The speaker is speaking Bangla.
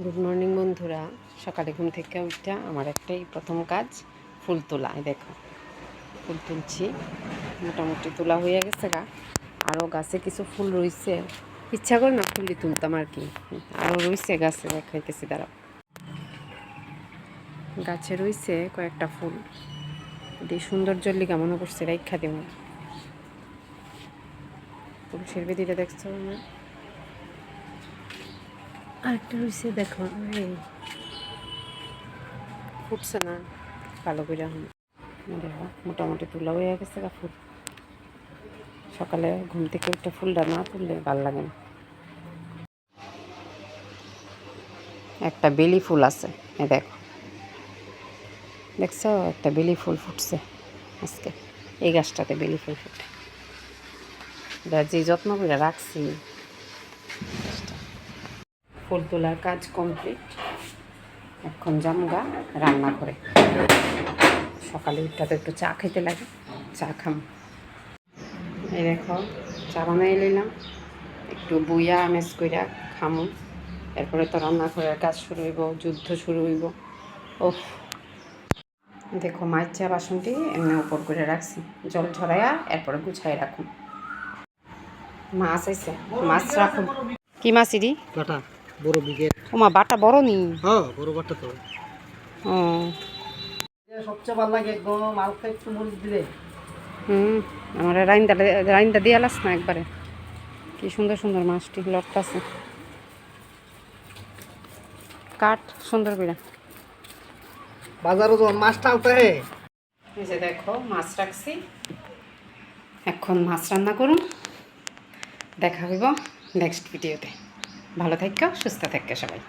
গুড মর্নিং বন্ধুরা। সকালে ঘুম থেকে উঠে আমার একটাই প্রথম কাজ ফুল তোলা। দেখো ফুল তুলছি, মোটামুটি তোলা হয়ে গেছে গা। আরও গাছে কিছু ফুল রয়েছে, ইচ্ছা করে না ফুলই তুলতাম আর কি। আরও রয়েছে গাছে, দেখাইতেছি দাঁড়াও। গাছে রয়েছে কয়েকটা ফুল, দিয়ে সৌন্দর্য লিগা মনে করছে রেখা দিব। পুরুষের বেদিটা দেখছো না? আরেকটা রয়েছে দেখো, এই ফুটছে না ভালো করে। এখন দেখো মোটামুটি তোলা হয়ে গেছে গা ফুল। সকালে ঘুম থেকে উঠে ফুলটা না তুললে ভালো লাগে না। একটা বেলি ফুল আছে, দেখো দেখছো, একটা বেলি ফুল ফুটছে আজকে। এই গাছটাতে বেলি ফুল ফুটে, যে যত্ন করে রাখছি। ফুল তোলার কাজ কমপ্লিট, এখন জামগা রান্না করে। সকালে উঠতে একটু চা খেতে লাগে, চা খাম। এই দেখো চা বানাই নিলাম, একটু বুইয়া আমেজ কইরা খামু। এরপরে তো রান্না করার কাজ শুরু হইব, যুদ্ধ শুরু হইব। ওহ দেখো মাছ চা বাসনটি এমনি উপর করে রাখছি, জল ঝরাইয়া এরপরে গুছাই রাখুন। মাছ আছে, মাছ রাখুন। কি মাছ ইরি? বাটা বড় বিকেট। ওমা বাটা বড় নি? হ্যাঁ বড় বাটা তো। ও সবচেয়ে ভালো লাগে একদম মালকা একটু মরিচ দিলে। আমার রাইন্দা দিয়ে আলাস না একবারে। কি সুন্দর সুন্দর মাছটি লটকাছে, কাট সুন্দর করে। বাজারও যখন মাছ টালতে হে। এই যে দেখো মাছ রাখছি, এখন মাছ রান্না করুন। দেখা হইব নেক্সট ভিডিওতে। ভালো থাকো, সুস্থ থাকো সবাই।